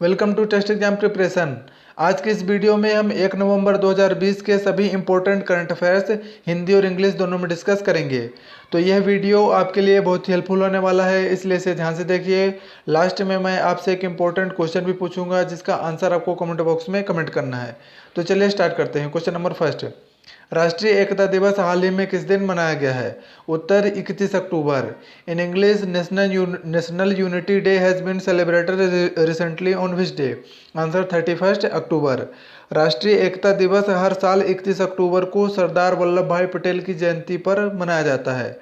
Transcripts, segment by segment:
Welcome to test exam preparation. आज की इस वीडियो में हम 1 नवंबर 2020 के सभी इंपॉर्टेंट करंट अफेयर्स हिंदी और इंग्लिश दोनों में डिस्कस करेंगे। तो यह वीडियो आपके लिए बहुत ही हेल्पफुल होने वाला है, इसलिए इसे ध्यान से देखिए। लास्ट में मैं आपसे एक इंपॉर्टेंट क्वेश्चन भी पूछूंगा जिसका आंसर आपको कमेंट बॉक्स में कमेंट करना है। तो चलिए स्टार्ट करते हैं। क्वेश्चन नंबर फर्स्ट, राष्ट्रीय एकता दिवस हाल ही में किस दिन मनाया गया है? उत्तर 31 अक्टूबर। In English, national unity day has been celebrated recently on which day? Answer 31 October. राष्ट्रीय एकता दिवस हर साल 31 अक्टूबर को सरदार वल्लभ भाई पटेल की जयंती पर मनाया जाता है।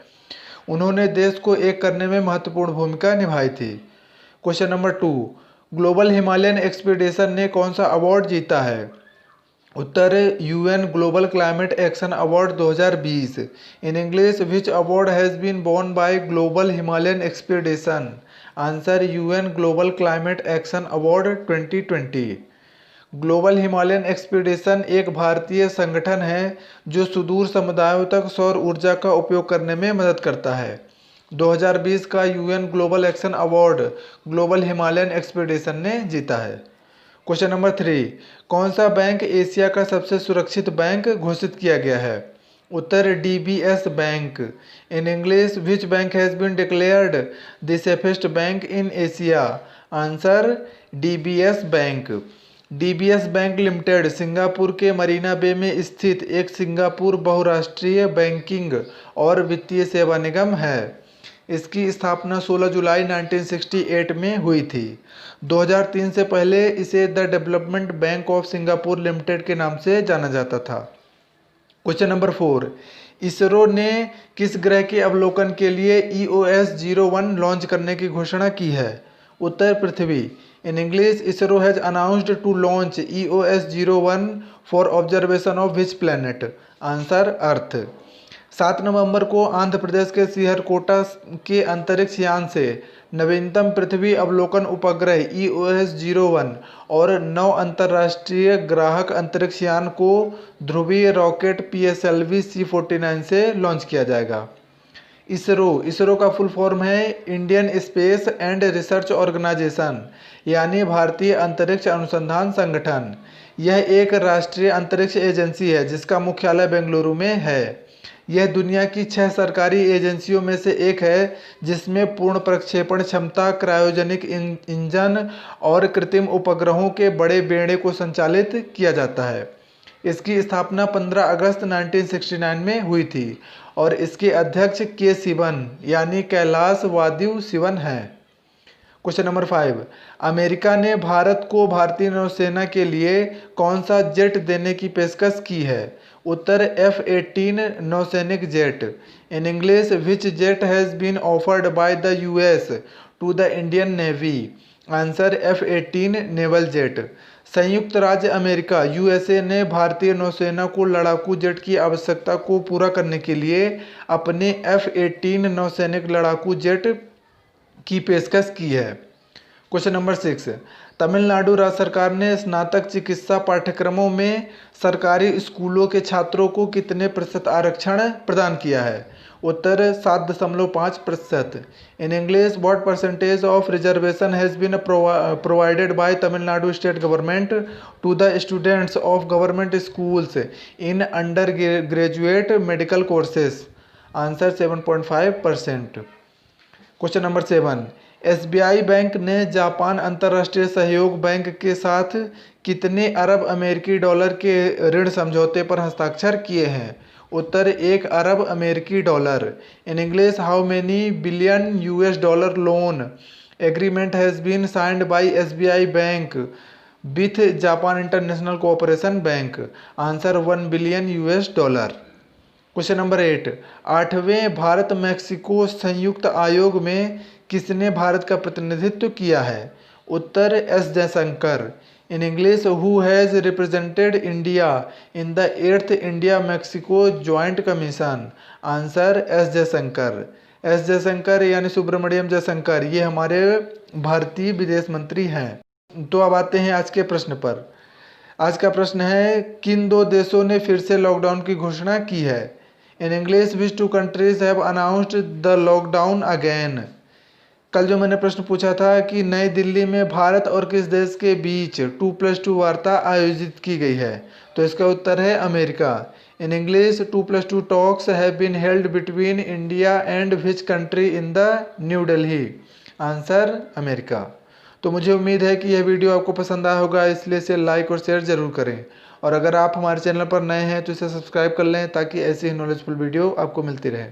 उन्होंने देश को एक करने में महत्वपूर्ण भूमिका निभाई थी। Question number 2, global Himalayan expedition ने कौन सा अवार्ड जीता है? उत्तर UN global climate action award 2020। In English, which award has been won by global Himalayan expedition? Answer UN global climate action award 2020। Global Himalayan expedition एक भारतीय संगठन है जो सुदूर समुदायों तक सौर ऊर्जा का उपयोग करने में मदद करता है। 2020 का UN global action award global Himalayan expedition ने जीता है। क्वेश्चन नंबर 3, कौन सा बैंक एशिया का सबसे सुरक्षित बैंक घोषित किया गया है? उत्तर DBS bank. In English, which bank has been declared the safest bank in Asia? Answer DBS bank. DBS bank limited Singapore के मरीना बे में स्थित एक सिंगापुर बहुराष्ट्रीय बैंकिंग और वित्तीय सेवा निगम है। इसकी स्थापना 16 जुलाई 1968 में हुई थी। 2003 से पहले इसे the development bank of Singapore limited के नाम से जाना जाता था। क्वेश्चन नंबर 4, इसरो ने किस ग्रह के अवलोकन के लिए EOS-01 लॉन्च करने की घोषणा की है? उत्तर पृथ्वी। In English, ISRO has announced to launch EOS-01 for observation of which planet? Answer earth. 7 नवंबर को आंध्र प्रदेश के श्रीहरिकोटा के अंतरिक्ष यान से नवीनतम पृथ्वी अवलोकन उपग्रह EOS-01 और 9 अंतर्राष्ट्रीय ग्राहक अंतरिक्ष यान को ध्रुवीय रॉकेट PSLV C-49 से लॉन्च किया जाएगा। इसरो का फुल फॉर्म है Indian space and research organisation, यानी भारतीय अंतरिक्ष अनुसंधान संगठन। यह एक राष्ट्रीय अंतरिक्ष एजेंसी है जिसका मुख्यालय बेंगलुरु में है। यह दुनिया की 6 सरकारी एजेंसियों में से एक है जिसमें पूर्ण प्रक्षेपण क्षमता, क्रायोजेनिक इंजन और कृत्रिम उपग्रहों के बड़े बेड़े को संचालित किया जाता है। इसकी स्थापना 15 अगस्त 1969 में हुई थी और इसके अध्यक्ष के सिवन यानी कैलाश वादिव सिवन हैं। क्वेश्चन नंबर 5, अमेरिका ने भारत को भारतीय नौसेना के लिए कौन सा जेट देने की पेशकश की है? उत्तर F-18 नौसैनिक जेट। In English, which jet has been offered by the US to the Indian navy? Answer F-18 naval jet. संयुक्त राज्य अमेरिका USA ने भारतीय नौसेना को लड़ाकू जेट की आवश्यकता को पूरा करने के लिए अपने F-18 नौसैनिक लड़ाकू जेट की पेशकश की है। क्वेश्चन नंबर 6, तमिलनाडु राज्य सरकार ने स्नातक चिकित्सा पाठ्यक्रमों में सरकारी स्कूलों के छात्रों को कितने प्रतिशत आरक्षण प्रदान किया है? उत्तर 7.5%। In English, what percentage of reservation has been provided by Tamil Nadu state government to the students of government schools in undergraduate medical courses? Answer 7.5%। Question number 7, SBI bank ने जापान अंतर्राष्ट्रीय सहयोग बैंक के साथ कितने अरब अमेरिकी डॉलर के ऋण समझौते पर हस्ताक्षर किए हैं? उत्तर 1 अरब अमेरिकी dollar. In English, how many billion US dollar loan agreement has been signed by SBI bank with Japan International Cooperation Bank? Answer 1 billion US dollar. Question number 8, 8वें भारत मैक्सिको संयुक्त आयोग में किसने भारत का प्रतिनिधित्व किया है? उत्तर S जयशंकर। इन English, who has represented India in the 8th India Mexico joint commission? Answer S Jaishankar. S Jaishankar यानी सुब्रमण्यम जयशंकर, ये हमारे भारतीय विदेश मंत्री हैं। तो अब आते हैं आज के प्रश्न पर। आज का प्रश्न है, किन 2 देशों ने फिर से लॉकडाउन की घोषणा की है? इन English, which 2 countries have announced the lockdown again? कल जो मैंने प्रश्न पूछा था कि नई दिल्ली में भारत और किस देश के बीच 2+2 वार्ता आयोजित की गई है, तो इसका उत्तर है America. In English 2+2 talks have been held between India and which country in the New Delhi? Answer America. तो मुझे उम्मीद है कि यह वीडियो आपको पसंद आया होगा, इसलिए इसे लाइक और शेयर ज़रूर करें। और अगर आप हमारे चैनल पर नए हैं तो इसे सब्सक्राइब कर लें ताकि ऐसी ही नॉलेजफुल वीडियो आपको मिलती रहे।